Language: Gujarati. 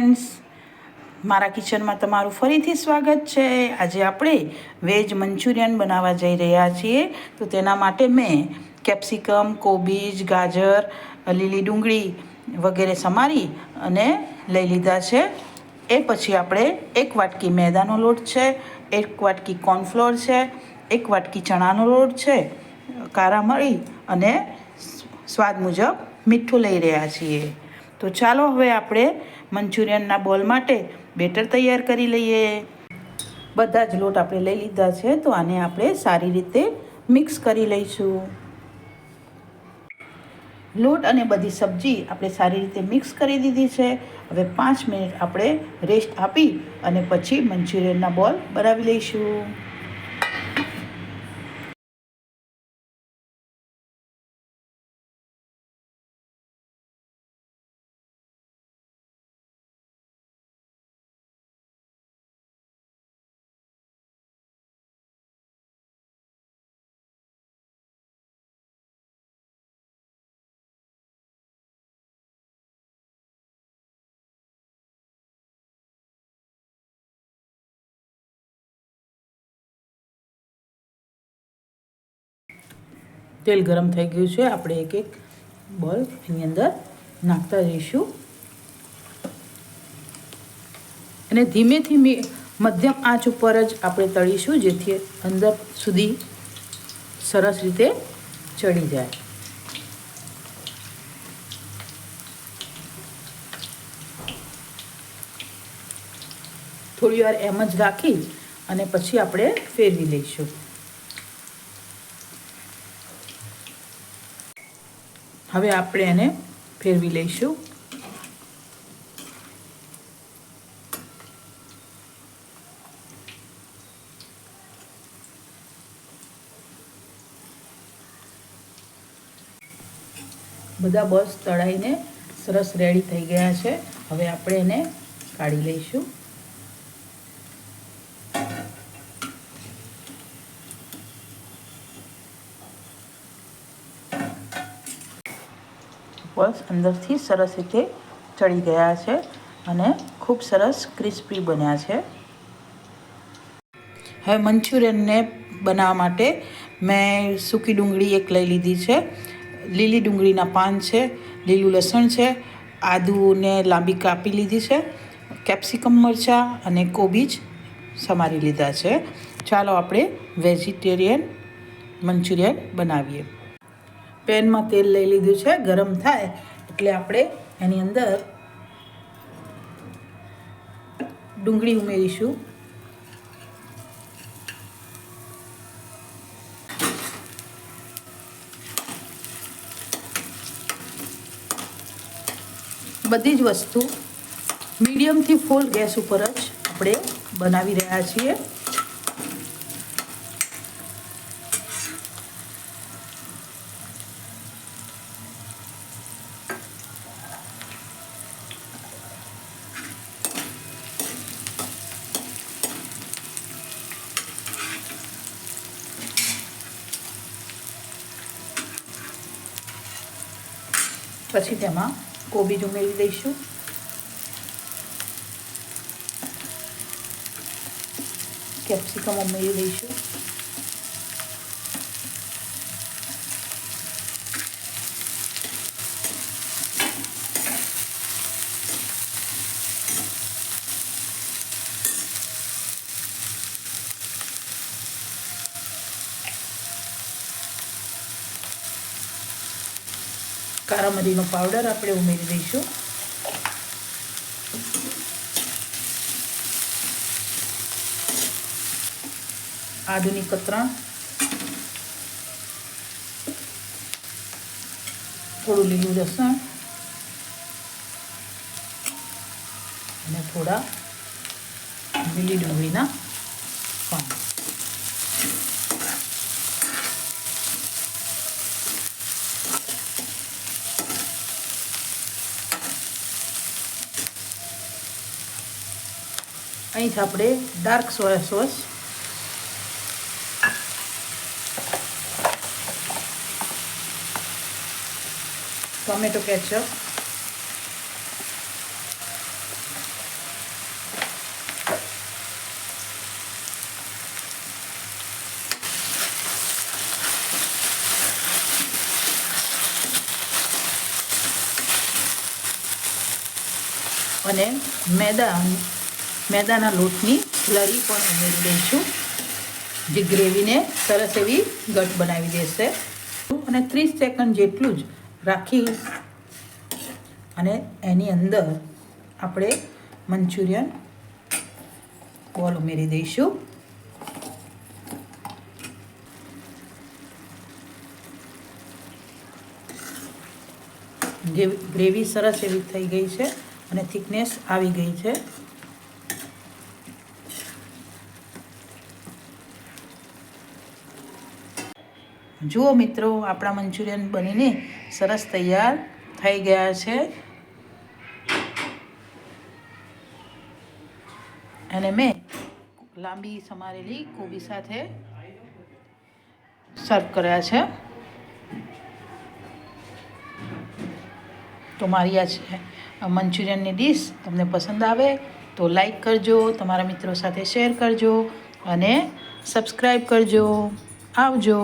ફ્રેન્ડ્સ, મારા કિચનમાં તમારું ફરીથી સ્વાગત છે। આજે આપણે વેજ મંચુરિયન બનાવવા જઈ રહ્યા છીએ। તો તેના માટે મેં કેપ્સિકમ, કોબીજ, ગાજર, લીલી ડુંગળી વગેરે સમારી અને લઈ લીધા છે। એ પછી આપણે 1 વાટકી મેદાનો લોટ છે, 1 વાટકી કોર્નફ્લોર છે, 1 વાટકી ચણાનો લોટ છે, કાળા મરી અને સ્વાદ મુજબ મીઠું લઈ રહ્યા છીએ। તો ચાલો હવે આપણે મંચુરિયનના બોલ માટે બેટર તૈયાર કરી લઈએ। બધા જ લોટ આપણે લઈ લીધા છે, તો આને આપણે સારી રીતે મિક્સ કરી લઈશું। લોટ અને બધી સબ્જી આપણે સારી રીતે મિક્સ કરી દીધી છે। હવે 5 મિનિટ આપણે રેસ્ટ આપી અને પછી મંચુરિયનના બોલ બનાવી લઈશું। તેલ ગરમ થઈ ગયું છે, આપણે એક એક બોલ એની અંદર નાખતા જઈશું અને ધીમેથી મધ્યમ આંચ ઉપર જ આપણે તળીશું, જેથી અંદર સુધી સરસ રીતે ચડી જાય। થોડી વાર એમ જ રાખી અને પછી આપણે ફેરવી લઈશું। હવે આપણે એને ફેરવી લઈશું। બધા બોલ્સ તળાઈને સરસ રેડી થઈ ગયા છે। હવે આપણે એને કાઢી લઈશું। બોલ્સ અંદરથી સરસ રીતે ચડી ગયા છે અને ખૂબ સરસ ક્રિસ્પી બન્યા છે। હવે મંચુરિયનને બનાવવા માટે મેં સૂકી ડુંગળી એક લઈ લીધી છે, લીલી ડુંગળીના પાન છે, લીલું લસણ છે, આદુને લાંબી કાપી લીધી છે, કેપ્સિકમ મરચાં અને કોબીજ સમારી લીધા છે। ચાલો આપણે વેજીટેરિયન મંચુરિયન બનાવીએ। પેનમાં તેલ લઈ લીધું છે, ગરમ થાય એટલે આપણે એની અંદર ડુંગળી ઉમેરીશું। બધી જ વસ્તુ મીડિયમથી ફૂલ ગેસ ઉપર જ આપણે બનાવી રહ્યા છીએ। પછી તેમાં કોબીજ ઉમેરી દઈશું, કેપ્સિકમ ઉમેરી દઈશું, કાળા મરીનો પાવડર આપણે ઉમેરી દઈશું, આદુની કતરણ, થોડું લીલું લસણ અને થોડા લીલી ડુંગળીના પાન। અહીંથી આપણે dark soya sauce, tomato ketchup, અને મેદાના લોટની સ્લરી પણ ઉમેરી દઈશું, જે ગ્રેવીને સરસ એવી ઘટ બનાવી દેશે. અને 30 સેકન્ડ જેટલું જ રાખી અને એની અંદર આપણે મંચુરિયન બોલ ઉમેરી દઈશું. ગ્રેવી સરસ એવી થઈ ગઈ છે અને થિકનેસ આવી ગઈ છે. જુઓ મિત્રો, આપણા મંચુરિયન બનીને સરસ તૈયાર થઈ ગયા છે. અને મેં લાંબી સમારેલી કોબી સાથે સર્વ કર્યા છે. તો મારી આ છે મંચુરિયનની ડીશ તમને પસંદ આવે તો લાઈક કરજો, તમારા મિત્રો સાથે શેર કરજો અને સબસ્ક્રાઈબ કરજો. આવજો.